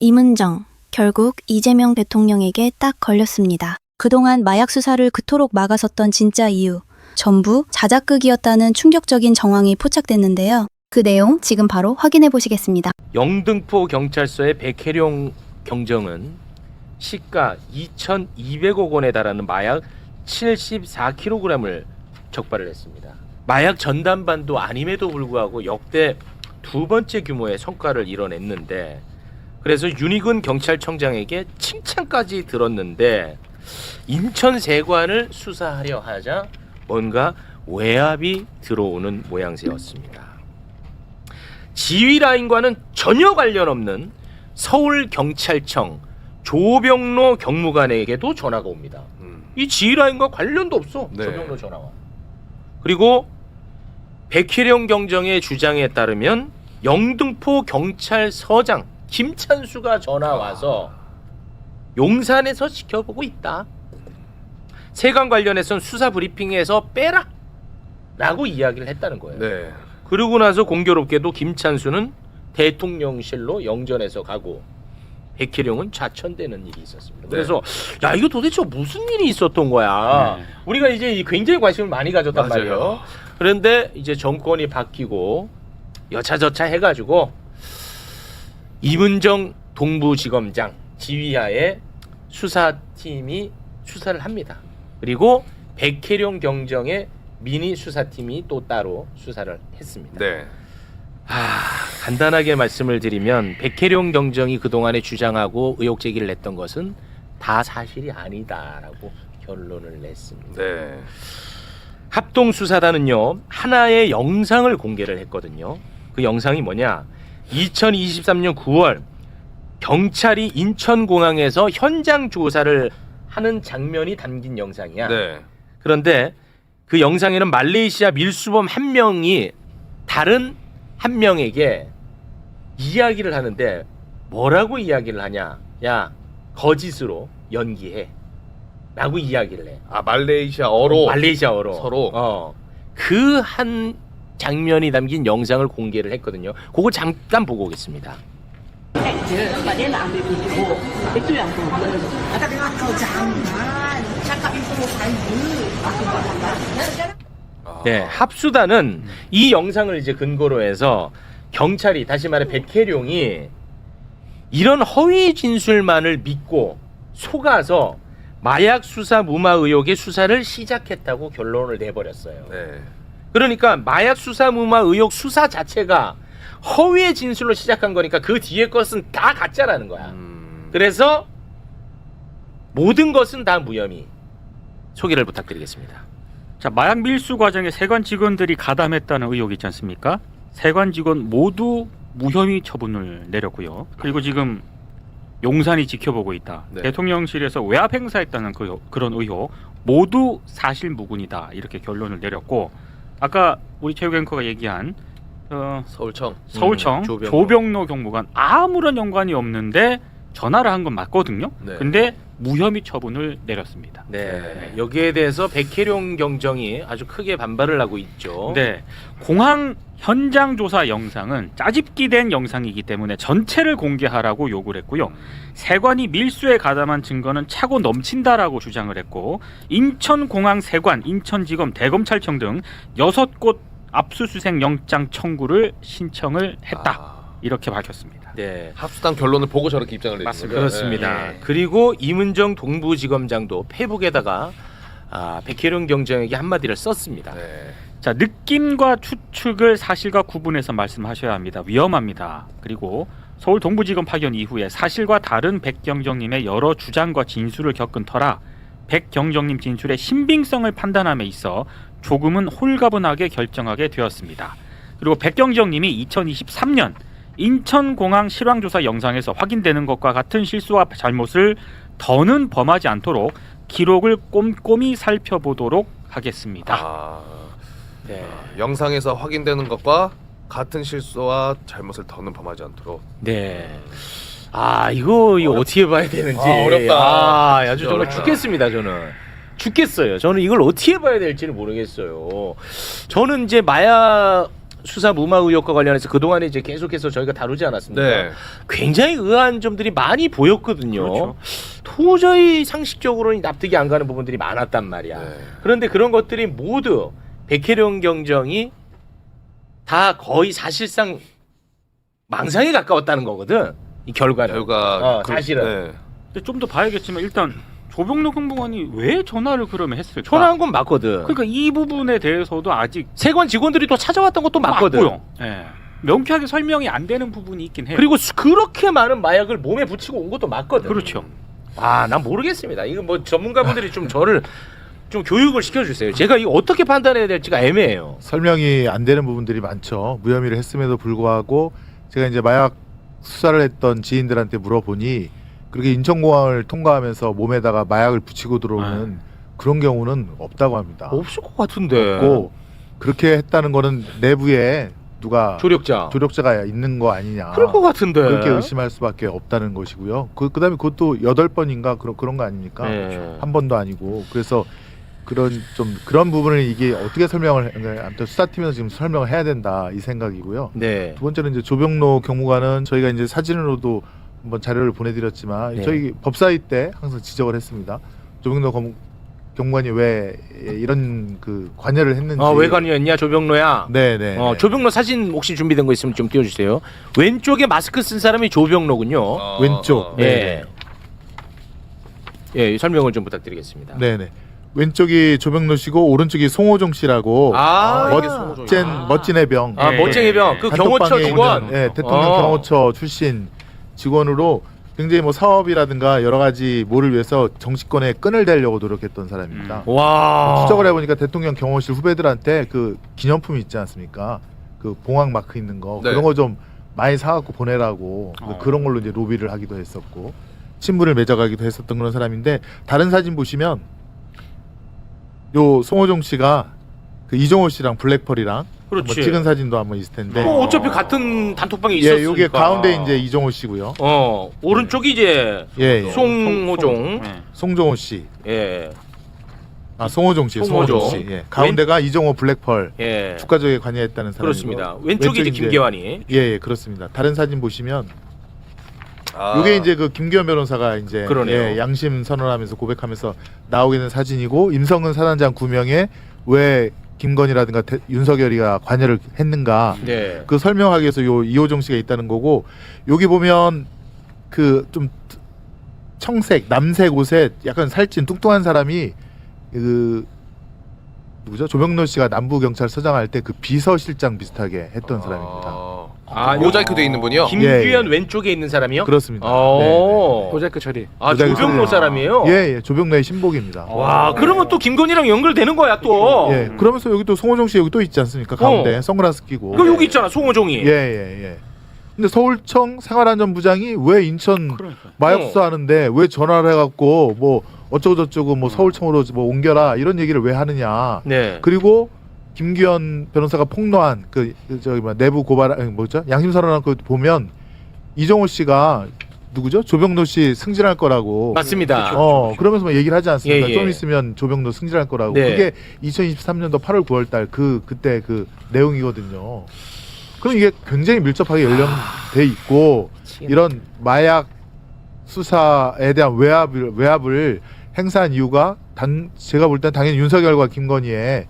임은정, 결국 이재명 대통령에게 딱 걸렸습니다. 그동안 마약 수사를 그토록 막아섰던 진짜 이유, 전부 자작극이었다는 충격적인 정황이 포착됐는데요. 그 내용 지금 바로 확인해 보시겠습니다. 영등포 경찰서의 백혜룡 경정은 시가 2,200억 원에 달하는 마약 74kg을 적발을 했습니다. 마약 전담반도 아님에도 불구하고 역대 두 번째 규모의 성과를 이뤄냈는데, 그래서 윤희근 경찰청장에게 칭찬까지 들었는데 인천세관을 수사하려 하자 뭔가 외압이 들어오는 모양새였습니다. 지휘 라인과는 전혀 관련 없는 서울경찰청 조병로 경무관에게도 전화가 옵니다. 이 지휘 라인과 관련도 없어. 네. 조병로 전화와. 그리고 백혜령 경정의 주장에 따르면 영등포 경찰서장 김찬수가 전화 와서 용산에서 지켜보고 있다. 세관 관련해서는 수사 브리핑에서 빼라 라고 이야기를 했다는 거예요. 네. 그러고 나서 공교롭게도 김찬수는 대통령실로 영전에서 가고 백혜령은 좌천되는 일이 있었습니다. 그래서 야, 이거 도대체 무슨 일이 있었던 거야. 우리가 이제 굉장히 관심을 많이 가졌단 맞아요. 말이에요. 그런데 이제 정권이 바뀌고 여차저차 해가지고 임은정 동부지검장 지휘하에 수사팀이 수사를 합니다. 그리고 백혜령 경정의 미니 수사팀이 또 따로 수사를 했습니다. 네. 간단하게 말씀을 드리면 백혜령 경정이 그동안에 주장하고 의혹 제기를 했던 것은 다 사실이 아니다라고 결론을 냈습니다. 네. 합동수사단은요, 하나의 영상을 공개를 했거든요. 그 영상이 뭐냐, 2023년 9월 경찰이 인천공항에서 현장 조사를 하는 장면이 담긴 영상이야. 네. 그런데 그 영상에는 말레이시아 밀수범 한 명이 다른 한 명에게 이야기를 하는데 뭐라고 이야기를 하냐, 야 거짓으로 연기해 라고 이야기를 해. 말레이시아어로. 말레이시아어로 서로. 그 한 장면이 담긴 영상을 공개를 했거든요. 그거 잠깐 보고 오겠습니다. 네, 합수단은 이 영상을 이제 근거로 해서 경찰이, 다시 말해 백혜룡이 이런 허위 진술만을 믿고 속아서 마약 수사 무마 의혹의 수사를 시작했다고 결론을 내버렸어요. 네. 그러니까 마약 수사 무마 의혹 수사 자체가 허위의 진술로 시작한 거니까 그 뒤에 것은 다 가짜라는 거야. 그래서 모든 것은 다 무혐의. 소개를 부탁드리겠습니다. 자, 마약 밀수 과정에 세관 직원들이 가담했다는 의혹이 있지 않습니까? 세관 직원 모두 무혐의 처분을 내렸고요. 그리고 지금 용산이 지켜보고 있다. 네. 대통령실에서 외압 행사했다는 그런 의혹 모두 사실 무근이다. 이렇게 결론을 내렸고, 아까 우리 체육 앵커가 얘기한 서울청. 서울청 조병로 경무관 아무런 연관이 없는데 전화를 한 건 맞거든요. 네. 근데 무혐의 처분을 내렸습니다. 네. 여기에 대해서 백혜룡 경정이 아주 크게 반발을 하고 있죠. 네, 공항 현장 조사 영상은 짜집기된 영상이기 때문에 전체를 공개하라고 요구를 했고요. 세관이 밀수에 가담한 증거는 차고 넘친다라고 주장을 했고, 인천공항 세관, 인천지검, 대검찰청 등 6곳 압수수색 영장 청구를 신청을 했다. 이렇게 밝혔습니다. 네. 합수단 결론을 보고 저렇게 입장을 내는 맞습니다. 거죠. 그렇습니다. 네. 그리고 임은정 동부지검장도 페북에다가 백혜룡 경정에게 한마디를 썼습니다. 네. 자, 느낌과 추측을 사실과 구분해서 말씀하셔야 합니다. 위험합니다. 그리고 서울 동부지검 파견 이후에 사실과 다른 백경정님의 여러 주장과 진술을 겪은 터라 백경정님 진술의 신빙성을 판단함에 있어 조금은 홀가분하게 결정하게 되었습니다. 그리고 백경정님이 2023년 인천공항 실황조사 영상에서 확인되는 것과 같은 실수와 잘못을 더는 범하지 않도록 기록을 꼼꼼히 살펴보도록 하겠습니다. 네. 영상에서 확인되는 것과 같은 실수와 잘못을 더는 범하지 않도록. 네. 이거 어떻게 봐야 되는지. 어렵다. 아주 정말 어렵다. 죽겠습니다, 저는. 죽겠어요. 저는 이걸 어떻게 봐야 될지를 모르겠어요. 저는 이제 마약 수사 무마 의혹과 관련해서 그동안에 이제 계속해서 저희가 다루지 않았습니까? 네. 굉장히 의아한 점들이 많이 보였거든요. 그렇죠. 도저히 상식적으로는 납득이 안 가는 부분들이 많았단 말이야. 네. 그런데 그런 것들이 모두 백혜령 경정이 다 거의 사실상 망상에 가까웠다는 거거든. 이 결과는. 결과 사실은. 네. 근데 좀 더 봐야겠지만 일단 조병록 경무관이 왜 전화를 그러면 했을까? 전화한 건 맞거든. 그러니까 이 부분에 대해서도 아직 세관 직원들이 또 찾아왔던 것도 맞거든. 맞고요. 예. 명쾌하게 설명이 안 되는 부분이 있긴 해요. 그리고 그렇게 많은 마약을 몸에 붙이고 온 것도 맞거든. 그렇죠. 난 모르겠습니다. 이거 뭐 전문가분들이 좀 저를 좀 교육을 시켜주세요. 제가 이거 어떻게 판단해야 될지가 애매해요. 설명이 안 되는 부분들이 많죠. 무혐의를 했음에도 불구하고 제가 이제 마약 수사를 했던 지인들한테 물어보니 그렇게 인천공항을 통과하면서 몸에다가 마약을 붙이고 들어오는 그런 경우는 없다고 합니다. 없을 것 같은데. 없고 그렇게 했다는 거는 내부에 누가 조력자가 있는 거 아니냐. 그럴 것 같은데. 그렇게 의심할 수밖에 없다는 것이고요. 그다음에 그것도 8번인가 그런 거 아닙니까? 네. 한 번도 아니고. 그래서 그런 부분을 이게 어떻게 아무튼 수사팀에서 지금 설명을 해야 된다 이 생각이고요. 네. 두 번째는 이제 조병록 경무관은 저희가 이제 사진으로도 한번 자료를 보내드렸지만 네. 저희 법사위 때 항상 지적을 했습니다. 조병록 경무관이 왜 이런 그 관여를 했는지. 왜 관여했냐 조병로야. 네네. 조병로 사진 혹시 준비된 거 있으면 좀 띄워주세요. 왼쪽에 마스크 쓴 사람이 조병로군요. 왼쪽. 네. 예, 설명을 좀 부탁드리겠습니다. 네네. 왼쪽이 조병로 씨고 오른쪽이 송호종 씨라고 이게 송호종이야. 멋진 해병. 멋쟁이 병. 그 경호처 단톡방에 직원. 있는, 대통령 경호처 출신 직원으로 굉장히 뭐 사업이라든가 여러 가지 뭐를 위해서 정치권에 끈을 대려고 노력했던 사람입니다. 와. 추적을 해보니까 대통령 경호실 후배들한테 그 기념품이 있지 않습니까? 그 봉황 마크 있는 거 네. 그런 거 좀 많이 사갖고 보내라고 그런 걸로 이제 로비를 하기도 했었고 친분을 맺어가기도 했었던 그런 사람인데 다른 사진 보시면 요 송호종 씨가 그 이종호 씨랑 블랙펄이랑 그렇지. 한번 찍은 사진도 한번 있을 텐데. 어차피 같은 단톡방에 있었으니까. 예, 요게 가운데 이제 이종호 씨고요. 오른쪽이 이제 예. 송호종. 송종호 씨. 예. 송호종 씨. 송호종 씨. 예. 가운데가 이종호 블랙펄. 예. 주가적에 관여했다는 사람이고. 그렇습니다. 왼쪽이 이제 김계환이. 예, 그렇습니다. 다른 사진 보시면 요게 이제 그 김기현 변호사가 이제 그러네요. 양심 선언하면서 고백하면서 나오게 된 사진이고 임성근 사단장 9명에 왜 김건희라든가 윤석열이가 관여를 했는가 네. 그 설명하기 위해서 요 이호정 씨가 있다는 거고 여기 보면 그 좀 청색 남색 옷에 약간 살찐 뚱뚱한 사람이 그 누구죠? 조병로 씨가 남부 경찰서장 할 때 그 비서실장 비슷하게 했던 사람입니다. 모자이크 돼 있는 분이요? 김규현 예. 왼쪽에 있는 사람이요? 그렇습니다. 모자이크 처리. 모자이크 조병로 처리. 사람이에요? 예, 조병로의 신복입니다. 와, 그러면 또 김건희랑 연결되는 거야 또. 예, 그러면서 여기 또 송호정 씨 여기 또 있지 않습니까? 가운데 선글라스 끼고. 그 여기 있잖아, 송호종이. 예. 근데 서울청 생활안전부장이 왜 인천 마약 수사하는데 왜 전화를 해갖고 뭐 어쩌고 저쩌고 뭐 서울청으로 뭐 옮겨라 이런 얘기를 왜 하느냐. 네. 그리고 김기현 변호사가 폭로한 내부 고발 뭐죠? 양심 선언한 거 보면 이종호 씨가 누구죠? 조병로 씨 승진할 거라고. 맞습니다. 그러면서 막 얘기를 하지 않습니까? 예. 좀 있으면 조병로 승진할 거라고. 네. 그게 2023년도 8월 9월 달 그때 그 내용이거든요. 그럼 이게 굉장히 밀접하게 연결돼 있고 이런 마약 수사에 대한 외압을 행사한 이유가 제가 볼 땐 당연히 윤석열과 김건희의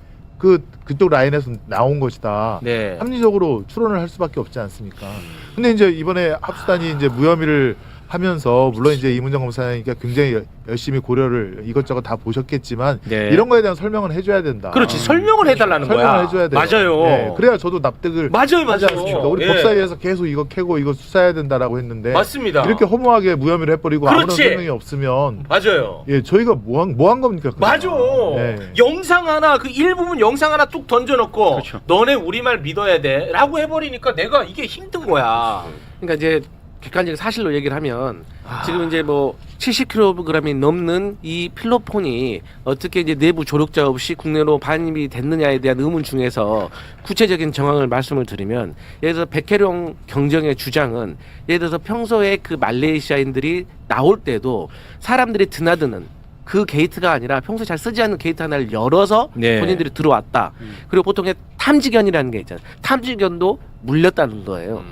그쪽 라인에서 나온 것이다. 네. 합리적으로 추론을 할 수밖에 없지 않습니까? 근데 이제 이번에 합수단이 이제 무혐의를 하면서 물론 이제 이문정 검사니까 굉장히 열심히 고려를 이것저것 다 보셨겠지만 네. 이런 거에 대한 설명은 해줘야 된다. 그렇지, 설명을 해달라는 거야. 설명을 해줘야 돼요. 맞아요. 네, 그래야 저도 납득을 맞아요. 하지 않습니까? 우리 예. 법사위에서 계속 이거 캐고 이거 수사해야 된다라고 했는데 맞습니다. 이렇게 허무하게 무혐의를 해버리고 아무런 그렇지. 설명이 없으면 맞아요. 저희가 뭐 한 겁니까? 맞아. 네. 영상 하나 그 일부분 영상 하나 뚝 던져놓고 그렇죠. 너네 우리말 믿어야 돼라고 해버리니까 내가 이게 힘든 거야. 그러니까 이제 객관적인 사실로 얘기를 하면 지금 이제 뭐 70kg이 넘는 이 필로폰이 어떻게 이제 내부 조력자 없이 국내로 반입이 됐느냐에 대한 의문 중에서 구체적인 정황을 말씀을 드리면 예를 들어서 백혜령 경정의 주장은 예를 들어서 평소에 그 말레이시아인들이 나올 때도 사람들이 드나드는 그 게이트가 아니라 평소에 잘 쓰지 않는 게이트 하나를 열어서 네. 본인들이 들어왔다. 그리고 보통의 탐지견이라는 게 있잖아요. 탐지견도 물렸다는 거예요.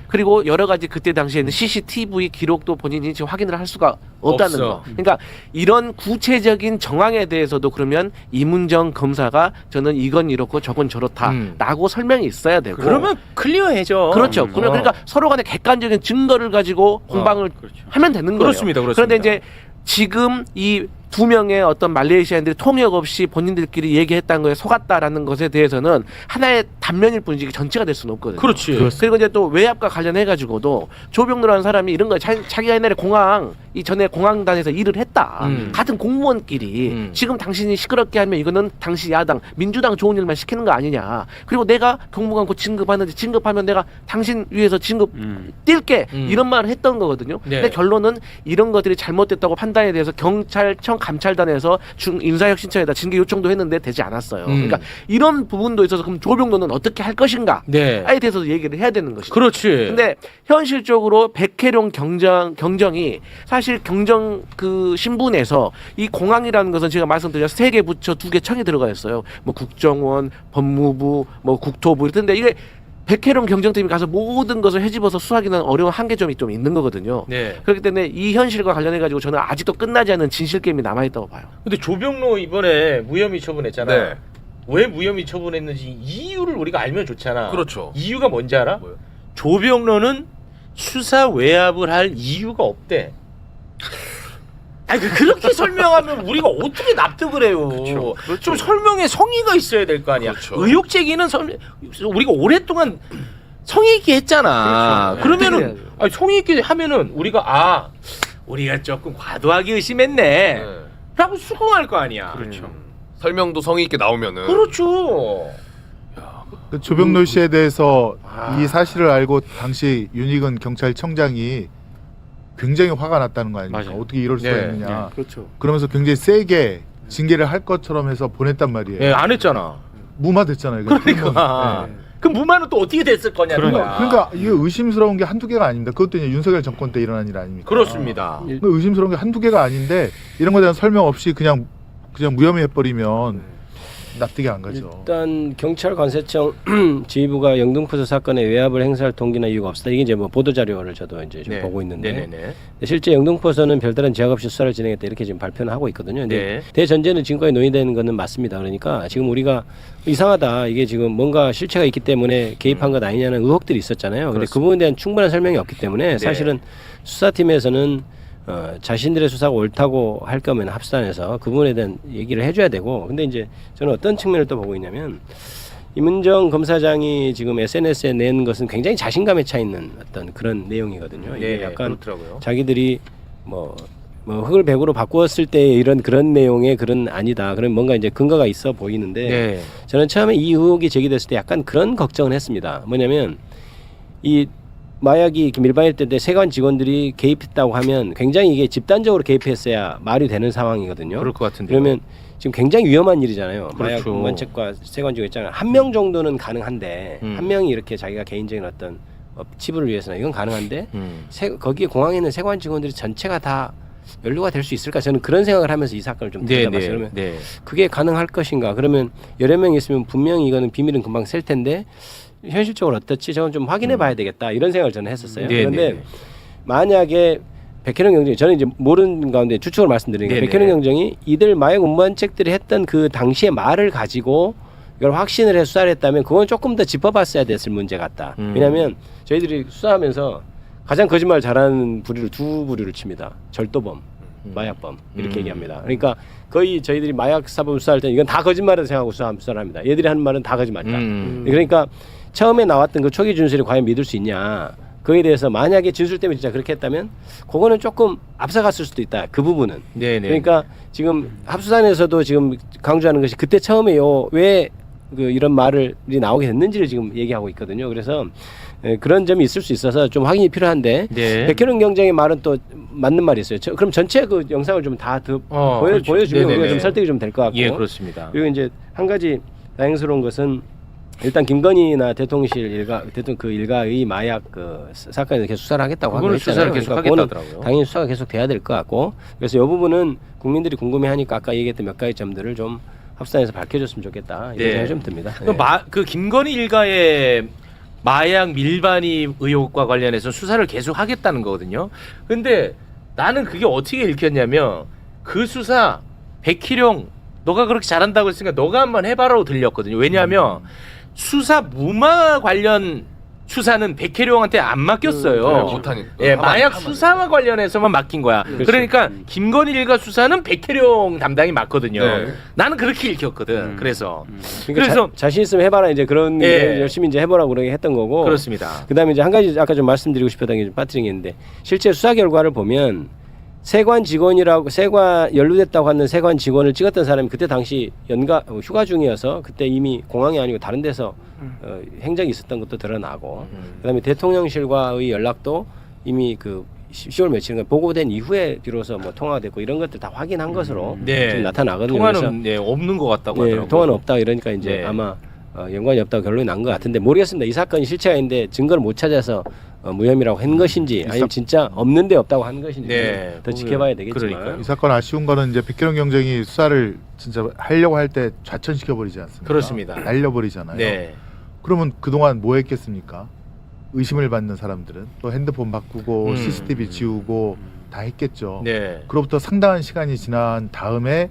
그리고 여러 가지 그때 당시에는 CCTV 기록도 본인이 지금 확인을 할 수가 없다는 없어. 거. 그러니까 이런 구체적인 정황에 대해서도 그러면 이문정 검사가 저는 이건 이렇고 저건 저렇다라고 설명이 있어야 되고. 그러면 클리어해져. 그렇죠. 그러니까 서로 간에 객관적인 증거를 가지고 공방을 그렇죠. 하면 되는 거예요. 그렇습니다. 그렇습니다. 그런데 이제 지금 이 두 명의 어떤 말레이시아인들이 통역 없이 본인들끼리 얘기했다는 거에 속았다라는 것에 대해서는 하나의 단면일 뿐이지 전체가 될 수는 없거든요. 그렇지. 그리고 이제 또 외압과 관련해 가지고도 조병로라는 사람이 이런 거 자기가 옛날에 공항 이 전에 공항단에서 일을 했다. 같은 공무원끼리 지금 당신이 시끄럽게 하면 이거는 당시 야당 민주당 좋은 일만 시키는 거 아니냐. 그리고 내가 경무관고 진급하는데 진급하면 내가 당신 위해서 진급 뛸게 이런 말을 했던 거거든요. 네. 근데 결론은 이런 것들이 잘못됐다고 판단에 대해서 경찰청 감찰단에서 인사혁신처에다 징계 요청도 했는데 되지 않았어요. 그러니까 이런 부분도 있어서 그럼 조병로는 어떻게 할 것인가에 네. 대해서도 얘기를 해야 되는 것이죠. 그렇지. 근데 현실적으로 백혜룡 경정이 사실 경정 그 신분에서 이 공항이라는 것은 제가 말씀드린 3개 부처 2개 청이 들어가 있어요. 뭐 국정원, 법무부, 뭐 국토부 이런데 이게 백혜룡 경정팀이 가서 모든 것을 헤집어서 수사하기는 어려운 한계점이 좀 있는 거거든요. 네. 그렇기 때문에 이 현실과 관련해 가지고 저는 아직도 끝나지 않은 진실 게임이 남아 있다고 봐요. 근데 조병로 이번에 무혐의 처분했잖아. 네. 왜 무혐의 처분했는지 이유를 우리가 알면 좋잖아. 그렇죠. 이유가 뭔지 알아? 뭐요? 조병로는 수사 외압을 할 이유가 없대. 아니 그렇게 설명하면 우리가 어떻게 납득을 해요? 그렇죠. 좀 설명에 성의가 있어야 될 거 아니야. 그렇죠. 의혹 제기는 우리가 오랫동안 성의 있게 했잖아. 그렇죠. 그러면은 아니, 성의 있게 하면은 우리가 우리가 조금 과도하게 의심했네. 라고 수긍할 거 아니야. 그렇죠. 설명도 성의 있게 나오면은 그렇죠. 그 조병로 씨에 대해서 이 사실을 알고 당시 윤희근 경찰청장이 굉장히 화가 났다는 거 아닙니까? 맞아요. 어떻게 이럴 수가 네, 있느냐. 그렇죠. 그러면서 굉장히 세게 징계를 할 것처럼 해서 보냈단 말이에요. 예, 안 했잖아. 무마됐잖아요. 이거. 그러니까. 네. 그 무마는 또 어떻게 됐을 거냐는 거야. 그러니까 이게 의심스러운 게 한두 개가 아닙니다. 그것도 이제 윤석열 정권 때 일어난 일 아닙니까? 그렇습니다. 의심스러운 게 한두 개가 아닌데 이런 거에 대한 설명 없이 그냥 무혐의 해버리면 납득이 안 가죠. 일단 경찰 관세청 지휘부가 영등포수 사건에 외압을 행사할 동기나 이유가 없었다. 이게 이제 뭐 보도 자료를 저도 이제 좀 네. 보고 있는데 네네네. 실제 영등포에서는 별다른 제약 없이 수사를 진행했다 이렇게 지금 발표는 하고 있거든요. 근데 네. 대전제는 지금까지 논의되는 거는 맞습니다. 그러니까 지금 우리가 이상하다 이게 지금 뭔가 실체가 있기 때문에 개입한 것 아니냐는 의혹들이 있었잖아요. 근데 그 부분에 대한 충분한 설명이 없기 때문에 사실은 수사팀에서는 자신들의 수사가 옳다고 할 거면 합수단에서 그 부분에 대한 얘기를 해줘야 되고, 근데 이제 저는 어떤 측면을 또 보고 있냐면 이문정 검사장이 지금 SNS에 낸 것은 굉장히 자신감에 차 있는 어떤 그런 내용이거든요. 이게 네, 약간 그렇더라고요. 자기들이 뭐 흙을 백으로 바꾸었을 때 이런 그런 내용의 글은 아니다. 그런 뭔가 이제 근거가 있어 보이는데 네. 저는 처음에 이 의혹이 제기됐을 때 약간 그런 걱정을 했습니다. 뭐냐면 이 마약이 이렇게 밀반입될 때 세관 직원들이 개입했다고 하면 굉장히 이게 집단적으로 개입했어야 말이 되는 상황이거든요. 그럴 것 같은데. 그러면 지금 굉장히 위험한 일이잖아요. 마약 그렇죠. 공관책과 세관 직원 있잖아요. 한 명 정도는 가능한데 한 명이 이렇게 자기가 개인적인 어떤 치부를 위해서는 이건 가능한데 거기에 공항에 있는 세관 직원들이 전체가 다 연루가 될 수 있을까? 저는 그런 생각을 하면서 이 사건을 좀 들여다봤어요. 그러면 네. 그게 가능할 것인가? 그러면 여러 명 있으면 분명히 이거는 비밀은 금방 셀 텐데 현실적으로 어떻지? 저건 좀 확인해 봐야 되겠다. 이런 생각을 저는 했었어요. 네, 그런데 네. 만약에 백혜령 경정이 저는 이제 모르는 가운데 추측을 말씀드리는 게 네네. 백혜령 경정이 이들 마약 운반책들이 했던 그 당시의 말을 가지고 이걸 확신을 해서 수사를 했다면 그건 조금 더 짚어봤어야 됐을 문제 같다. 왜냐하면 저희들이 수사하면서 가장 거짓말 잘하는 부류를 두 부류를 칩니다. 절도범, 마약범 이렇게 얘기합니다. 그러니까 거의 저희들이 마약 사범 수사할 때 이건 다 거짓말이라고 생각하고 수사를 합니다. 얘들이 하는 말은 다 거짓말이다. 그러니까 처음에 나왔던 그 초기 진술이 과연 믿을 수 있냐? 그에 대해서 만약에 진술 때문에 진짜 그렇게 했다면 그거는 조금 앞서갔을 수도 있다. 그 부분은. 네네. 그러니까 지금 합수단에서도 지금 강조하는 것이 그때 처음에요. 왜 그 이런 말이 나오게 됐는지를 지금 얘기하고 있거든요. 그래서 그런 점이 있을 수 있어서 좀 확인이 필요한데 네. 백혜룡 경장의 말은 또 맞는 말이 있어요. 그럼 전체 그 영상을 좀 다 그렇죠. 보여주면 네네네. 우리가 좀 설득이 좀 될 것 같고. 예, 그렇습니다. 그리고 이제 한 가지 다행스러운 것은 일단 김건희나 대통령실 일가의 마약 그 사건에서 계속 수사를 하겠다고 하고 그거는 있잖아요. 수사를 계속 그러니까 그거는 하겠다더라고요. 당연히 수사가 계속 돼야 될 것 같고 그래서 이 부분은 국민들이 궁금해하니까 아까 얘기했던 몇 가지 점들을 좀 합산해서 밝혀줬으면 좋겠다 이런 네. 생각이 좀 듭니다. 그 김건희 일가의 마약 밀반입 의혹과 관련해서 수사를 계속 하겠다는 거거든요. 근데 나는 그게 어떻게 읽혔냐면 그 수사 백희룡 너가 그렇게 잘한다고 했으니까 너가 한번 해봐라고 들렸거든요. 왜냐하면 수사 무마 관련 수사는 백혜룡한테 안 맡겼어요. 못하니까. 예, 마약 수사와 관련해서만 맡긴 거야. 그러니까 김건희 일가 수사는 백혜룡 담당이 맞거든요. 네. 나는 그렇게 읽혔거든. 그래서 그래서 자신 있으면 해봐라 이제 그런 예. 걸 열심히 이제 해보라고 그렇게 했던 거고. 그렇습니다. 그다음에 이제 한 가지 아까 좀 말씀드리고 싶었던 게 좀 빠뜨린 게 있는데 실제 수사 결과를 보면 세관 직원이라고 연루됐다고 하는 세관 직원을 찍었던 사람이 그때 당시 휴가 중이어서 그때 이미 공항이 아니고 다른 데서 행적이 있었던 것도 드러나고 그다음에 대통령실과의 연락도 이미 그 10월 며칠 보고된 이후에 비로소 뭐 통화가 됐고 이런 것들 다 확인한 것으로 네. 지금 나타나거든요. 통화는 네, 없는 것 같다고 하더라고요. 통화는 없다 이러니까 이제 네. 아마 연관이 없다고 결론이 난 것 같은데 모르겠습니다. 이 사건이 실체가 있는데 증거를 못 찾아서 무혐의라고 한 것인지 아니면 진짜 없는데 없다고 한 것인지 네. 더 지켜봐야 되겠지만 그러니까요. 이 사건 아쉬운 거는 이제 백혜령 경쟁이 수사를 진짜 하려고 할 때 좌천시켜 버리지 않습니까? 그렇습니다. 날려버리잖아요. 네. 그러면 그동안 뭐 했겠습니까? 의심을 받는 사람들은 또 핸드폰 바꾸고 CCTV 지우고 다 했겠죠. 네. 그로부터 상당한 시간이 지난 다음에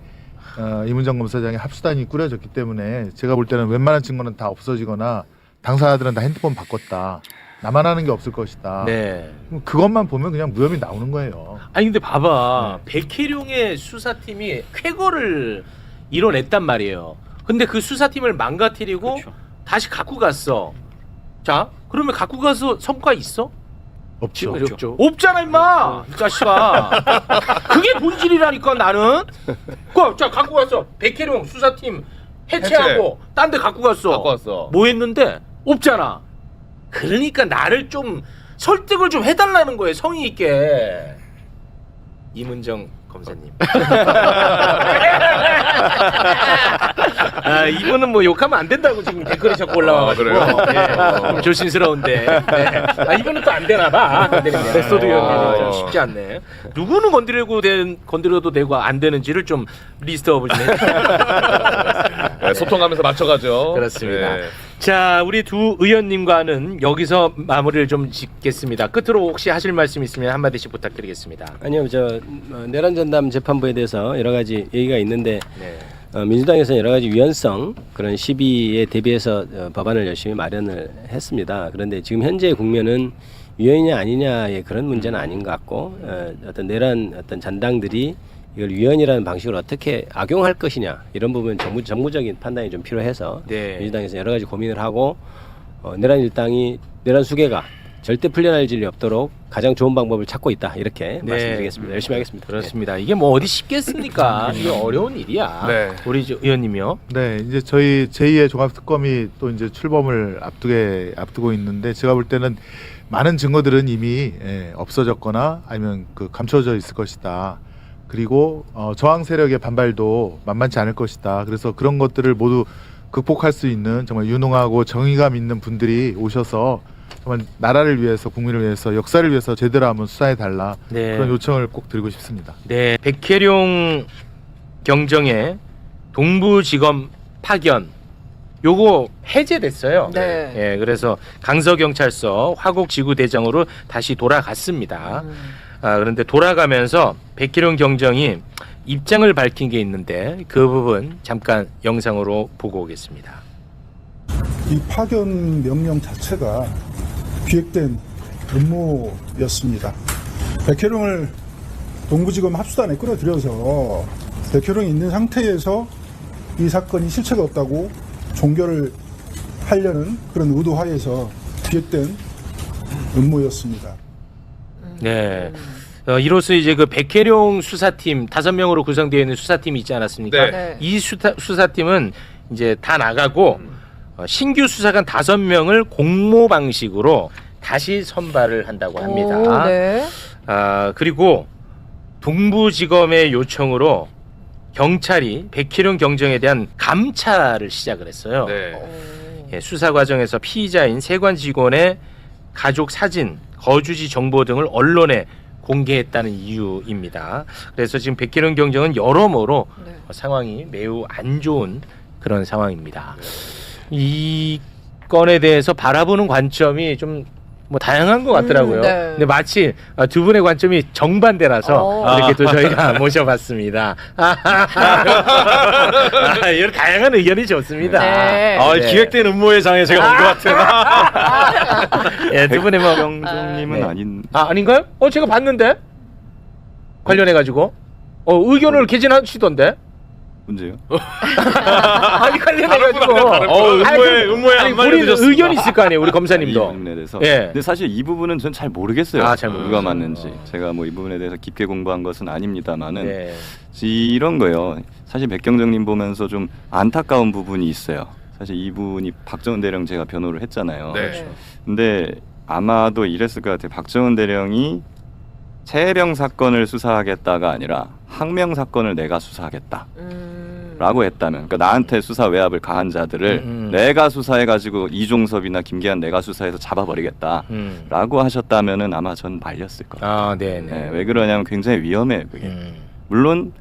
이문정 검사장의 합수단이 꾸려졌기 때문에 제가 볼 때는 웬만한 증거는 다 없어지거나 당사자들은 다 핸드폰 바꿨다. 나만 하는 게 없을 것이다. 네. 그럼 그것만 보면 그냥 무혐의 나오는 거예요. 아니 근데 봐봐. 백혜룡의 수사팀이 쾌거를 이뤄냈단 말이에요. 근데 그 수사팀을 망가뜨리고 그렇죠. 다시 갖고 갔어. 자, 그러면 갖고 가서 성과 있어? 없죠. 없죠. 없잖아 임마. 이 자식아. 그게 본질이라니까 나는. 자 갖고 갔어. 백혜룡 수사팀 해체하고 딴 데 갖고 갔어. 갖고 왔어. 뭐 했는데 없잖아. 그러니까 나를 좀 설득을 좀 해달라는 거예요. 성의 있게. 이문정 검사님. 아, 이분은 뭐 욕하면 안 된다고 지금 댓글이 자꾸 올라와가지고 좀 조심스러운데. 네. 아, 이분은 또 안 되나 봐. 메소드 연기 쉽지 않네. 누구는 건드려도 되고 안 되는지를 좀 리스트업을 좀 해주세요. 네, 소통하면서 맞춰가죠. 그렇습니다. 네. 자, 우리 두 의원님과는 여기서 마무리를 좀 짓겠습니다. 끝으로 혹시 하실 말씀 있으면 한마디씩 부탁드리겠습니다. 아니요, 내란 전담 재판부에 대해서 여러 가지 얘기가 있는데 네. 민주당에서는 여러 가지 유연성 그런 시비에 대비해서 법안을 열심히 마련을 했습니다. 그런데 지금 현재의 국면은 유연이냐 아니냐의 그런 문제는 아닌 것 같고 어떤 내란 어떤 잔당들이 이걸 유연이라는 방식으로 어떻게 악용할 것이냐 이런 부분 정무적인 판단이 좀 필요해서 네. 민주당에서 여러 가지 고민을 하고 내란 수계가 절대 풀려날 일이 없도록 가장 좋은 방법을 찾고 있다 이렇게 네. 말씀드리겠습니다. 열심히 하겠습니다. 그렇습니다. 이게 뭐 어디 쉽겠습니까? 이게 어려운 일이야. 네. 우리 의원님이요. 네, 이제 저희 제2의 종합특검이 또 이제 출범을 앞두고 있는데 제가 볼 때는 많은 증거들은 이미 없어졌거나 아니면 그 감춰져 있을 것이다. 그리고 저항 세력의 반발도 만만치 않을 것이다. 그래서 그런 것들을 모두 극복할 수 있는 정말 유능하고 정의감 있는 분들이 오셔서 정말 나라를 위해서 국민을 위해서 역사를 위해서 제대로 한번 수사해 달라 네. 그런 요청을 꼭 드리고 싶습니다. 네, 백혜룡 경정의 동부지검 파견 요거 해제됐어요. 네. 예, 그래서 강서경찰서 화곡지구대장으로 다시 돌아갔습니다. 그런데 돌아가면서 백혜룡 경정이 입장을 밝힌 게 있는데 그 부분 잠깐 영상으로 보고 오겠습니다. 이 파견 명령 자체가 기획된 음모였습니다. 백혜룡을 동부지검 합수단에 끌어들여서 백혜룡이 있는 상태에서 이 사건이 실체가 없다고 종결을 하려는 그런 의도하에서 기획된 음모였습니다. 네. 이로써 이제 그 백혜룡 수사팀 5명으로 구성되어 있는 수사팀이 있지 않았습니까? 네. 이 수사팀은 이제 다 나가고 신규 수사관 5명을 공모 방식으로 다시 선발을 한다고 합니다. 오, 네. 그리고 동부지검의 요청으로 경찰이 백혜룡 경정에 대한 감찰을 시작을 했어요. 네. 수사 과정에서 피의자인 세관 직원의 가족 사진, 거주지 정보 등을 언론에 공개했다는 이유입니다. 그래서 지금 백기룡 경정은 여러모로 상황이 매우 안 좋은 그런 상황입니다. 이 건에 대해서 바라보는 관점이 좀 뭐 다양한 것 같더라고요. 네. 근데 마치 두 분의 관점이 정반대라서 이렇게 또 저희가 모셔봤습니다. 이런 다양한 의견이 좋습니다. 네. 네. 기획된 음모회장에 제가 온 것 같아요. 예, 두 분의 뭐 경정님은 네. 아닌. 아닌가요? 제가 봤는데 관련해 가지고 의견을 개진하시던데. 문제요? 아니 관련해가지고 음모에 아니 우리 의견이 있을 거 아니에요 우리 이 검사님도. 부분에 대해서. 예. 근데 사실 이 부분은 전 잘 모르겠어요. 아, 잘 누가 모르겠어요. 맞는지. 제가 뭐 이 부분에 대해서 깊게 공부한 것은 아닙니다만은 네. 이런 거요. 사실 백경정님 보면서 좀 안타까운 부분이 있어요. 사실 이분이 박정은 대령 제가 변호를 했잖아요. 네. 근데 아마도 이랬을 것 같아요. 박정은 대령이 최해병 사건을 수사하겠다가 아니라 항명 사건을 내가 수사하겠다. 라고 했다면, 그러니까 나한테 수사 외압을 가한 자들을 내가 수사해가지고 이종섭이나 김계한 내가 수사해서 잡아버리겠다 라고 하셨다면은 아마 전 말렸을 거예요. 아, 네네. 네, 왜 그러냐면 굉장히 위험해요 그게. 물론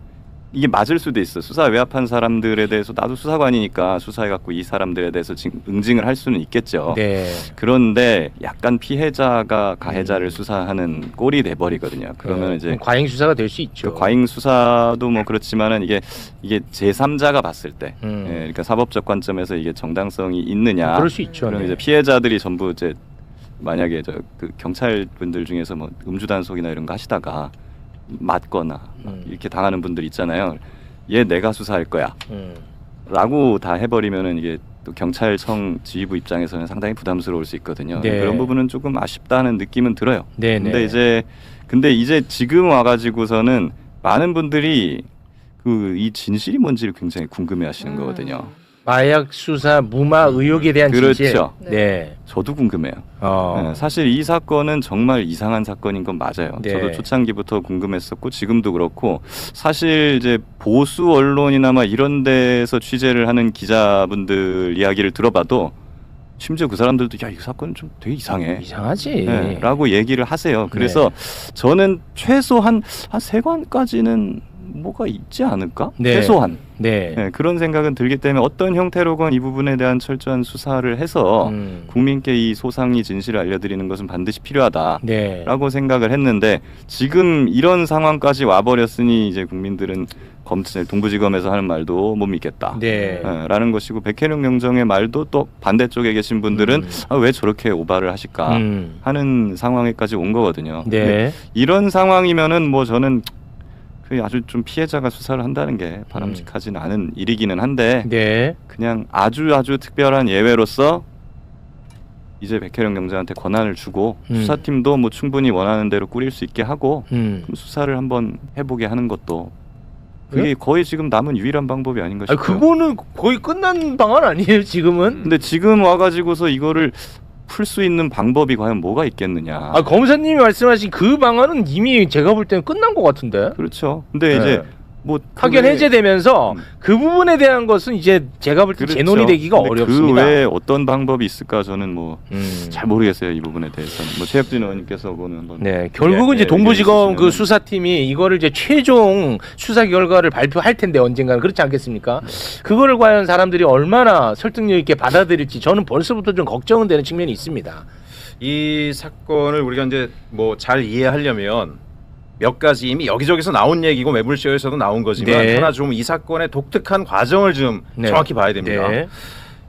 이게 맞을 수도 있어. 수사 외압한 사람들에 대해서 나도 수사관이니까 수사해갖고 이 사람들에 대해서 응징을 할 수는 있겠죠. 네. 그런데 약간 피해자가 가해자를 수사하는 꼴이 돼버리거든요. 그러면 이제 과잉 수사가 될 수 있죠. 그 과잉 수사도 뭐 그렇지만은 이게 제3자가 봤을 때, 예, 그러니까 사법적 관점에서 이게 정당성이 있느냐. 그럴 수 있죠. 그럼 네. 이제 피해자들이 전부 이제 만약에 그 경찰 분들 중에서 뭐 음주 단속이나 이런 거 하시다가 맞거나 이렇게 당하는 분들 있잖아요. 얘 내가 수사할 거야. 라고 다 해버리면은 이게 또 경찰청 지휘부 입장에서는 상당히 부담스러울 수 있거든요. 네. 그런 부분은 조금 아쉽다는 느낌은 들어요. 네네. 근데 이제 지금 와가지고서는 많은 분들이 이 진실이 뭔지를 굉장히 궁금해하시는 거거든요. 마약 수사 무마 의혹에 대한 진실. 그렇죠. 네. 저도 궁금해요. 네, 사실 이 사건은 정말 이상한 사건인 건 맞아요. 네. 저도 초창기부터 궁금했었고 지금도 그렇고 사실 이제 보수 언론이나 막 이런 데서 취재를 하는 기자분들 이야기를 들어봐도 심지어 그 사람들도 야, 이 사건은 좀 되게 이상해. 이상하지. 네, 라고 얘기를 하세요. 그래서 저는 최소한 한 3관까지는 뭐가 있지 않을까? 네. 최소한. 네. 네, 그런 생각은 들기 때문에 어떤 형태로건 이 부분에 대한 철저한 수사를 해서 국민께 이 소상히 진실을 알려드리는 것은 반드시 필요하다라고 네. 생각을 했는데 지금 이런 상황까지 와버렸으니 이제 국민들은 검찰 동부지검에서 하는 말도 못 믿겠다. 네. 라는 것이고 백혜룡 경정의 말도 또 반대쪽에 계신 분들은 왜 저렇게 오바를 하실까 하는 상황에까지 온 거거든요. 네. 이런 상황이면은 뭐 저는 아주 좀 피해자가 수사를 한다는 게 바람직하지는 않은 일이기는 한데 네. 그냥 아주 특별한 예외로서 이제 백혜령 경장한테 권한을 주고 수사팀도 뭐 충분히 원하는 대로 꾸릴 수 있게 하고 그럼 수사를 한번 해보게 하는 것도 그게 거의 지금 남은 유일한 방법이 아닌가 싶어요. 그거는 거의 끝난 방안 아니에요 지금은? 근데 지금 와가지고서 이거를 풀 수 있는 방법이 과연 뭐가 있겠느냐. 검사님이 말씀하신 그 방안은 이미 제가 볼 때는 끝난 것 같은데. 그렇죠. 근데 네. 이제 뭐 파견 해제되면서 그 부분에 대한 것은 이제 제가 볼 때 그렇죠. 재논이 되기가 근데 어렵습니다. 그 외에 어떤 방법이 있을까 저는 뭐 잘 모르겠어요 이 부분에 대해서는. 뭐 최혁진 의원님께서 그거는 한번. 네, 결국은 이제 동부지검 그 수사팀이 이거를 이제 최종 수사 결과를 발표할 텐데 언젠가는 그렇지 않겠습니까? 그거를 과연 사람들이 얼마나 설득력 있게 받아들일지 저는 벌써부터 좀 걱정은 되는 측면이 있습니다. 이 사건을 우리가 이제 뭐 잘 이해하려면 몇 가지 이미 여기저기서 나온 얘기고 매불쇼에서도 나온 거지만 네. 하나 좀 이 사건의 독특한 과정을 좀 네. 정확히 봐야 됩니다. 네.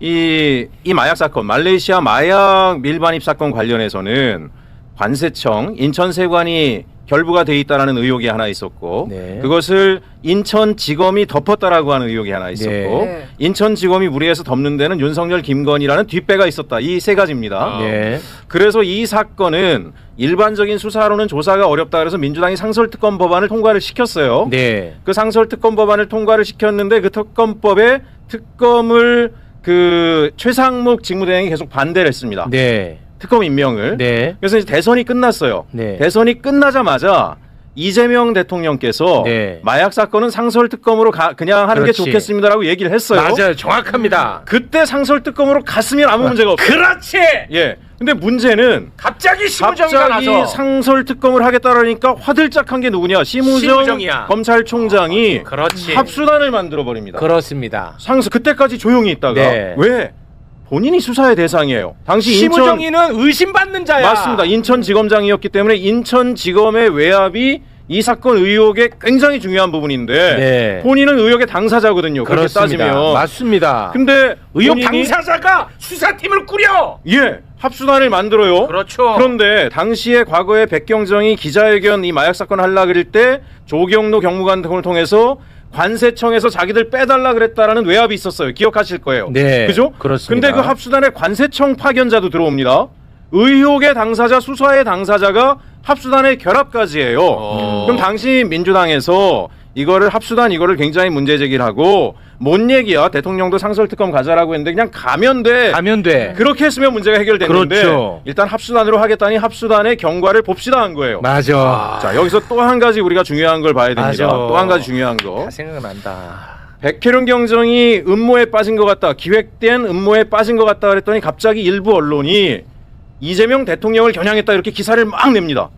이 마약 사건, 말레이시아 마약 밀반입 사건 관련해서는 관세청, 인천세관이 결부가 돼 있다라는 의혹이 하나 있었고 네. 그것을 인천지검이 덮었다라고 하는 의혹이 하나 있었고 네. 인천지검이 무리해서 덮는 데는 윤석열, 김건희라는 뒷배가 있었다. 이 세 가지입니다. 네. 그래서 이 사건은 일반적인 수사로는 조사가 어렵다 그래서 민주당이 상설특검 법안을 통과를 시켰어요. 네. 그 상설특검 법안을 통과를 시켰는데 그 특검법에 특검을 그 최상목 직무대행이 계속 반대를 했습니다. 네. 특검 임명을. 네. 그래서 이제 대선이 끝났어요. 네. 대선이 끝나자마자 이재명 대통령께서 네. 마약 사건은 상설특검으로 그냥 하는 그렇지. 게 좋겠습니다라고 얘기를 했어요. 맞아요. 정확합니다. 그때 상설특검으로 갔으면 아무 문제가 없어요. 그렇지. 예. 근데 문제는 갑자기 심우정이가 갑자기 나서 상설특검을 하겠다라니까 화들짝한 게 누구냐? 심우정이야. 검찰총장이 그렇지. 합수단을 만들어 버립니다. 그렇습니다. 그때까지 조용히 있다가 네. 왜? 본인이 수사의 대상이에요. 당시 심우정이는 의심받는 자야. 맞습니다. 인천지검장이었기 때문에 인천지검의 외압이 이 사건 의혹의 굉장히 중요한 부분인데 네. 본인은 의혹의 당사자거든요. 그렇게 따지면. 맞습니다. 근데 의혹 본인이 당사자가 수사팀을 꾸려. 예, 합수단을 만들어요. 그렇죠. 그런데 당시에 과거에 백경정이 기자회견 이 마약 사건 하려 그럴 때 조경로 경무관 등을 통해서 관세청에서 자기들 빼달라 그랬다라는 외압이 있었어요. 기억하실 거예요. 네, 그죠? 그렇습니다. 근데 그 합수단에 관세청 파견자도 들어옵니다. 의혹의 당사자, 수사의 당사자가 합수단의 결합까지 해요. 그럼 당시 민주당에서 이거를 합수단 이거를 굉장히 문제 제기를 하고 뭔 얘기야? 대통령도 상설특검 가자라고 했는데 그냥 가면 돼. 가면 돼. 그렇게 했으면 문제가 해결됐는데 그렇죠. 일단 합수단으로 하겠다니 합수단의 경과를 봅시다 한 거예요. 맞아. 자, 여기서 또 한 가지 우리가 중요한 걸 봐야 됩니다. 맞아. 또 한 가지 중요한 거. 다 생각난다. 백혜룡 경정이 음모에 빠진 것 같다. 기획된 음모에 빠진 것 같다 그랬더니 갑자기 일부 언론이 이재명 대통령을 겨냥했다 이렇게 기사를 막 냅니다.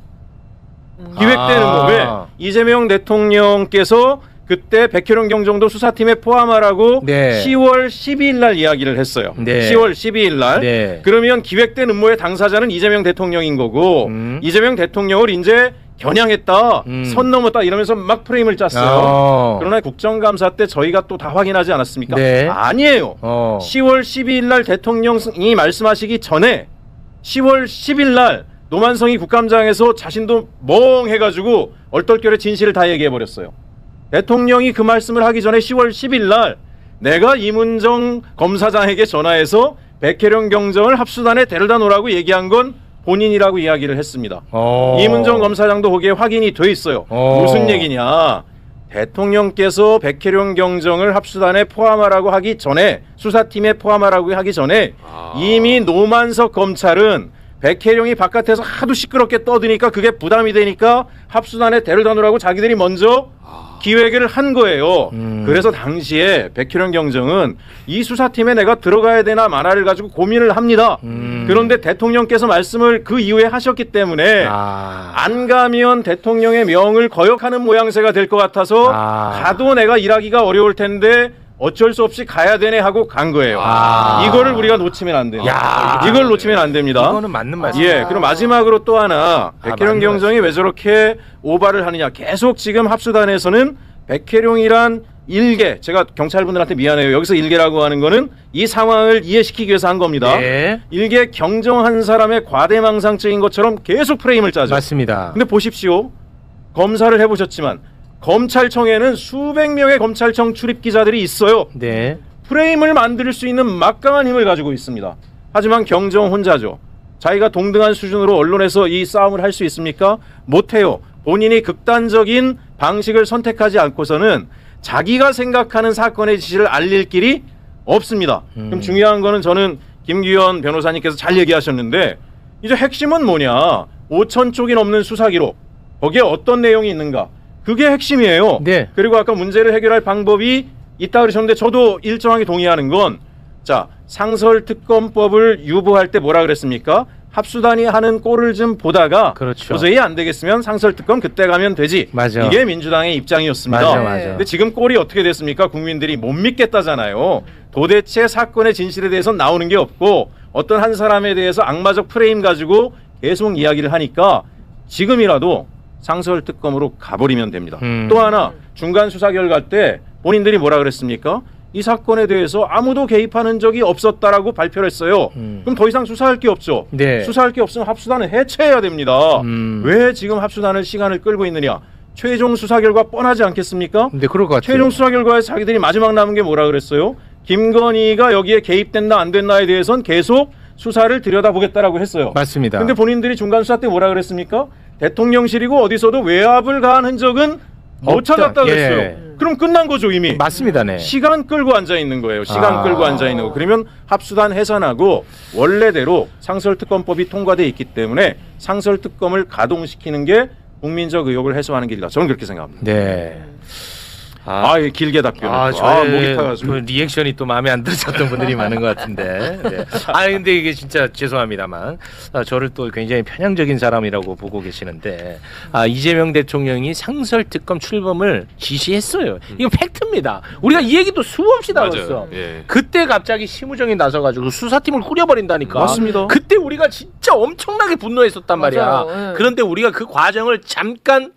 기획된 음모. 왜? 이재명 대통령께서 그때 백혜룡 경정도 수사팀에 포함하라고 네. 10월 12일 날 이야기를 했어요. 네. 10월 12일 날. 네. 그러면 기획된 음모의 당사자는 이재명 대통령인 거고 이재명 대통령을 이제 겨냥했다, 선 넘었다 이러면서 막 프레임을 짰어요. 그러나 국정감사 때 저희가 또 다 확인하지 않았습니까? 네. 아니에요. 10월 12일 날 대통령이 말씀하시기 전에 10월 10일 날 노만성이 국감장에서 자신도 멍해가지고 얼떨결에 진실을 다 얘기해버렸어요. 대통령이 그 말씀을 하기 전에 10월 10일 날 내가 이문정 검사장에게 전화해서 백혜룡 경정을 합수단에 데려다 놓으라고 얘기한 건 본인이라고 이야기를 했습니다. 이문정 검사장도 거기에 확인이 돼 있어요. 무슨 얘기냐? 대통령께서 백혜룡 경정을 합수단에 포함하라고 하기 전에 수사팀에 포함하라고 하기 전에 이미 노만석 검찰은 백혜룡이 바깥에서 하도 시끄럽게 떠드니까 그게 부담이 되니까 합수단에 데려다 놓으라고 자기들이 먼저 기획을 한 거예요. 그래서 당시에 백혜룡 경정은 이 수사팀에 내가 들어가야 되나 마나를 가지고 고민을 합니다. 그런데 대통령께서 말씀을 그 이후에 하셨기 때문에 안 가면 대통령의 명을 거역하는 모양새가 될 것 같아서 가도 내가 일하기가 어려울 텐데 어쩔 수 없이 가야 되네 하고 간 거예요. 이거를 우리가 놓치면 안 돼요. 이걸 놓치면 안 됩니다. 이거는 맞는 말씀이에요. 예, 그럼 마지막으로 또 하나 백혜룡 경정이 왜 저렇게 오바를 하느냐. 계속 지금 합수단에서는 백혜룡이란 일개, 제가 경찰분들한테 미안해요. 여기서 일개라고 하는 거는 이 상황을 이해시키기 위해서 한 겁니다. 네. 일개 경정한 사람의 과대망상적인 것처럼 계속 프레임을 짜죠. 맞습니다. 근데 보십시오. 검사를 해보셨지만 검찰청에는 수백 명의 검찰청 출입 기자들이 있어요. 네. 프레임을 만들 수 있는 막강한 힘을 가지고 있습니다. 하지만 경정 혼자죠. 자기가 동등한 수준으로 언론에서 이 싸움을 할 수 있습니까? 못해요. 본인이 극단적인 방식을 선택하지 않고서는 자기가 생각하는 사건의 지시를 알릴 길이 없습니다. 그럼 중요한 거는 저는 김규현 변호사님께서 잘 얘기하셨는데 이제 핵심은 뭐냐? 5천 쪽이 넘는 수사 기록. 거기에 어떤 내용이 있는가? 그게 핵심이에요. 네. 그리고 아까 문제를 해결할 방법이 있다 그러셨는데 저도 일정하게 동의하는 건 자, 상설특검법을 유보할 때 뭐라 그랬습니까? 합수단이 하는 꼴을 좀 보다가 그렇죠. 도저히 안 되겠으면 상설특검 그때 가면 되지. 맞아. 이게 민주당의 입장이었습니다. 맞아. 근데 지금 꼴이 어떻게 됐습니까? 국민들이 못 믿겠다잖아요. 도대체 사건의 진실에 대해서 나오는 게 없고 어떤 한 사람에 대해서 악마적 프레임 가지고 계속 이야기를 하니까 지금이라도 상설특검으로 가버리면 됩니다. 또 하나 중간 수사 결과 때 본인들이 뭐라 그랬습니까? 이 사건에 대해서 아무도 개입하는 적이 없었다라고 발표를 했어요. 그럼 더 이상 수사할 게 없죠. 네. 수사할 게 없으면 합수단을 해체해야 됩니다. 왜 지금 합수단을 시간을 끌고 있느냐? 최종 수사 결과 뻔하지 않겠습니까? 근데 그럴 것 같아요. 최종 수사 결과에 자기들이 마지막 남은 게 뭐라 그랬어요? 김건희가 여기에 개입됐나 안 됐나에 대해서는 계속 수사를 들여다보겠다라고 했어요. 맞습니다. 근데 본인들이 중간 수사 때 뭐라 그랬습니까? 대통령실이고 어디서도 외압을 가한 흔적은 못 없다. 찾았다 그랬어요. 예. 그럼 끝난 거죠 이미. 맞습니다. 네. 시간 끌고 앉아 있는 거예요. 시간 끌고 앉아 있는 거. 그러면 합수단 해산하고 원래대로 상설특검법이 통과돼 있기 때문에 상설특검을 가동시키는 게 국민적 의혹을 해소하는 길이다. 저는 그렇게 생각합니다. 네. 예, 길게 답변. 저의 목이 타가지고. 그 리액션이 또 마음에 안 들으셨던 분들이 많은 것 같은데. 네. 근데 이게 진짜 죄송합니다만, 저를 또 굉장히 편향적인 사람이라고 보고 계시는데, 이재명 대통령이 상설특검 출범을 지시했어요. 이건 팩트입니다. 우리가 이 얘기도 수없이 다뤘어. 예. 그때 갑자기 심우정이 나서가지고 수사팀을 꾸려버린다니까. 맞습니다. 그때 우리가 진짜 엄청나게 분노했었단 말이야. 그런데 우리가 그 과정을 잠깐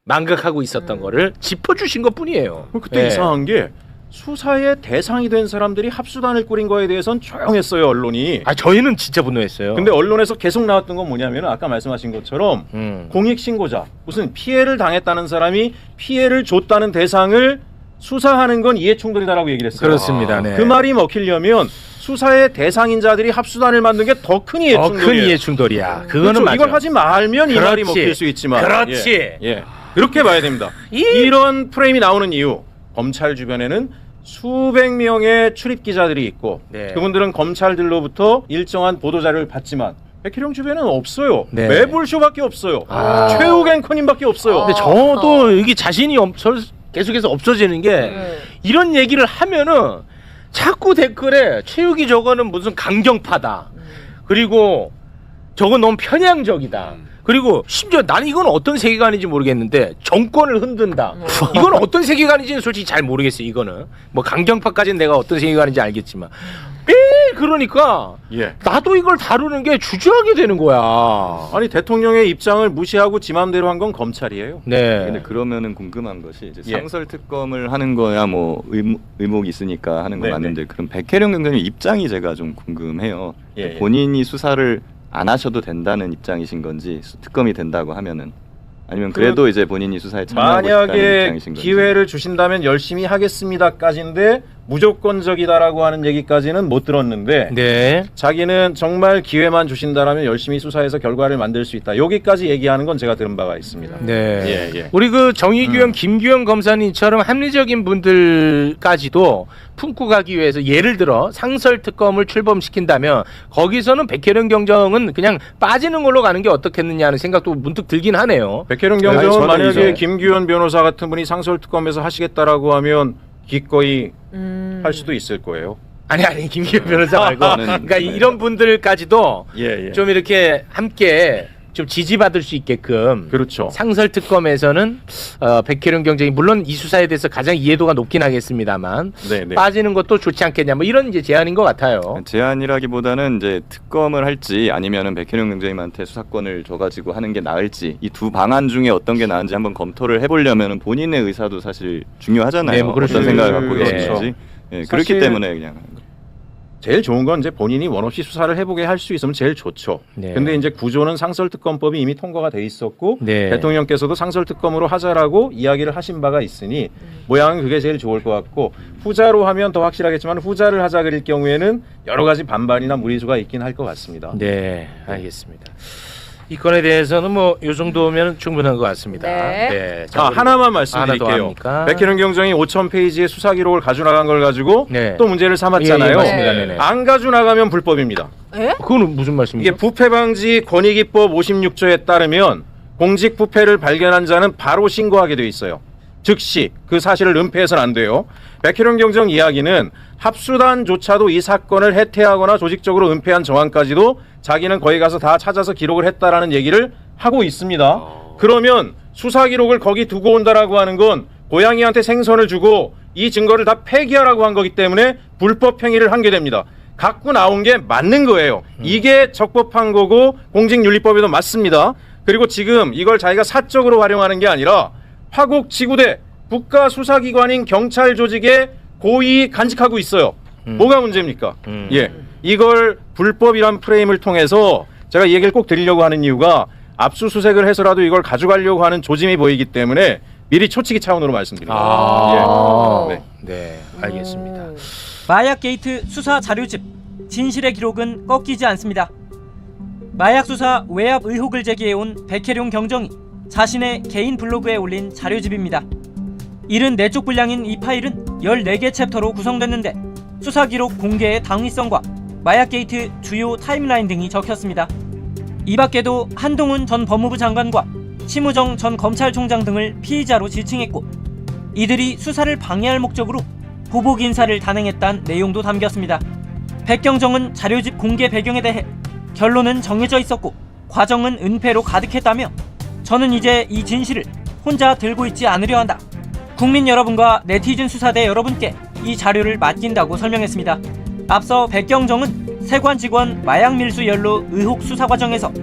망각하고 있었던 거를 짚어주신 것 뿐이에요. 그때 이상한 게 수사의 대상이 된 사람들이 합수단을 꾸린 거에 대해서는 조용했어요, 언론이. 저희는 진짜 분노했어요. 근데 언론에서 계속 나왔던 건 뭐냐면 아까 말씀하신 것처럼 공익신고자, 무슨 피해를 당했다는 사람이 피해를 줬다는 대상을 수사하는 건 이해충돌이다라고 얘기를 했어요. 그렇습니다. 네. 그 말이 먹히려면 수사의 대상인 자들이 합수단을 만든 게 더 큰 이해충돌이에요. 큰 이해충돌이야. 그거는 그렇죠. 맞아. 이걸 하지 말면 이 말이 그렇지. 먹힐 수 있지만. 그렇지. 예. 그렇게 봐야 됩니다. 이런 프레임이 나오는 이유, 검찰 주변에는 수백 명의 출입 기자들이 있고 네. 그분들은 검찰들로부터 일정한 보도 자료를 받지만 백혜령 주변에는 없어요. 네. 매불쇼밖에 없어요. 최욱 앵커님밖에 없어요. 근데 저도 이게 자신이 계속해서 없어지는 게 이런 얘기를 하면은 자꾸 댓글에 최욱이 저거는 무슨 강경파다. 그리고 저건 너무 편향적이다. 그리고 심지어 나는 이건 어떤 세계관인지 모르겠는데 정권을 흔든다. 이건 어떤 세계관인지는 솔직히 잘 모르겠어요. 이거는 뭐 강경파까지는 내가 어떤 세계관인지 알겠지만 그러니까 나도 이걸 다루는 게 주저하게 되는 거야. 아니 대통령의 입장을 무시하고 지 맘대로 한 건 검찰이에요. 네. 근데 그러면은 궁금한 것이 이제 상설 특검을 하는 거야 뭐 의목이 있으니까 하는 건 맞는데 그럼 백혜령 경장의 입장이 제가 좀 궁금해요. 본인이 수사를 안 하셔도 된다는 입장이신 건지 특검이 된다고 하면은 아니면 그래도 이제 본인이 수사에 참여하고 싶다는 만약에 입장이신 건지. 기회를 주신다면 열심히 하겠습니다까지인데 무조건적이다라고 하는 얘기까지는 못 들었는데 네. 자기는 정말 기회만 주신다라면 열심히 수사해서 결과를 만들 수 있다. 여기까지 얘기하는 건 제가 들은 바가 있습니다. 네. 우리 그 정의규형 김규형 검사님처럼 합리적인 분들까지도 품고 가기 위해서 예를 들어 상설 특검을 출범시킨다면 거기서는 백혜령 경정은 그냥 빠지는 걸로 가는 게 어떻겠느냐 하는 생각도 문득 들긴 하네요. 백혜령 경정은 만약에 김규현 변호사 같은 분이 상설 특검에서 하시겠다라고 하면 기꺼이 할 수도 있을 거예요. 아니 김기현 변호사 말고 그러니까 이런 분들까지도 좀 이렇게 함께 좀 지지받을 수 있게끔 그렇죠. 상설 특검에서는 백혜령 경정이 물론 이 수사에 대해서 가장 이해도가 높긴 하겠습니다만 빠지는 것도 좋지 않겠냐 뭐 이런 이제 제안인 것 같아요. 제안이라기보다는 이제 특검을 할지 아니면은 백혜령 경장님한테 수사권을 줘가지고 하는 게 나을지 이 두 방안 중에 어떤 게 나은지 한번 검토를 해보려면은 본인의 의사도 사실 중요하잖아요. 네, 뭐 어떤 생각을 갖고 그렇죠. 계시는지. 그렇기 때문에 그냥. 제일 좋은 건 이제 본인이 원 없이 수사를 해보게 할 수 있으면 제일 좋죠. 근데 이제 구조는 상설특검법이 이미 통과가 돼 있었고 대통령께서도 상설특검으로 하자라고 이야기를 하신 바가 있으니 모양은 그게 제일 좋을 것 같고 후자로 하면 더 확실하겠지만 후자를 하자 그릴 경우에는 여러 가지 반발이나 무리수가 있긴 할 것 같습니다. 네, 알겠습니다. 이 건에 대해서는 뭐 이 정도면 충분한 것 같습니다. 자, 하나만 말씀드릴게요. 백혜령 경정이 5,000페이지의 수사 기록을 가져나간 걸 가지고 또 문제를 삼았잖아요. 안 가져나가면 불법입니다. 그건 무슨 말씀이죠? 이게 부패방지 권익위법 56조에 따르면 공직 부패를 발견한 자는 바로 신고하게 돼 있어요. 즉시 그 사실을 은폐해서는 안 돼요. 백혜령 경정 이야기는 합수단조차도 이 사건을 해태하거나 조직적으로 은폐한 정황까지도 자기는 거기 가서 다 찾아서 기록을 했다라는 얘기를 하고 있습니다. 그러면 수사 기록을 거기 두고 온다라고 하는 건 고양이한테 생선을 주고 이 증거를 다 폐기하라고 한 거기 때문에 불법 행위를 한 게 됩니다. 갖고 나온 게 맞는 거예요. 이게 적법한 거고 공직윤리법에도 맞습니다. 그리고 지금 이걸 자기가 사적으로 활용하는 게 아니라 화곡지구대 국가수사기관인 경찰 조직에 고의 간직하고 있어요. 뭐가 문제입니까? 이걸 불법이란 프레임을 통해서 제가 이 얘기를 꼭 드리려고 하는 이유가 압수수색을 해서라도 이걸 가져가려고 하는 조짐이 보이기 때문에 미리 초치기 차원으로 말씀드립니다. 네, 알겠습니다. 마약 게이트 수사 자료집 진실의 기록은 꺾이지 않습니다. 마약 수사 외압 의혹을 제기해온 백혜룡 경정이 자신의 개인 블로그에 올린 자료집입니다. 74쪽 분량인 이 파일은 14개 챕터로 구성됐는데 수사 기록 공개의 당위성과 마약 게이트 주요 타임라인 등이 적혔습니다. 이 밖에도 한동훈 전 법무부 장관과 심우정 전 검찰총장 등을 피의자로 지칭했고 이들이 수사를 방해할 목적으로 보복 인사를 단행했다는 내용도 담겼습니다. 백경정은 자료집 공개 배경에 대해 결론은 정해져 있었고 과정은 은폐로 가득했다며 저는 이제 이 진실을 혼자 들고 있지 않으려 한다. 국민 여러분과 네티즌 수사대 여러분께 이 자료를 맡긴다고 설명했습니다. 앞서 백경정은 세관 직원 마약 밀수 연루 의혹 수사 과정에서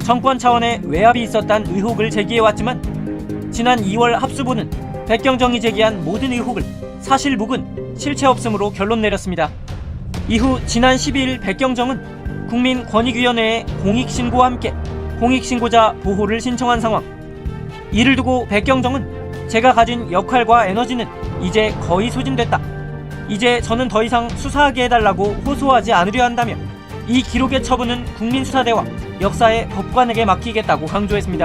정권 차원의 외압이 있었다는 의혹을 제기해왔지만 지난 2월 합수부는 백경정이 제기한 모든 의혹을 사실 무근, 실체 없음으로 결론 내렸습니다. 이후 지난 12일 백경정은 국민권익위원회에 공익신고와 함께 공익신고자 보호를 신청한 상황. 이를 두고 백경정은 제가 가진 역할과 에너지는 이제 거의 소진됐다. 이제 저는 더 이상 수사하게 해달라고 호소하지 않으려 한다며 이 기록의 처분은 국민수사대와 역사의 법관에게 맡기겠다고 강조했습니다.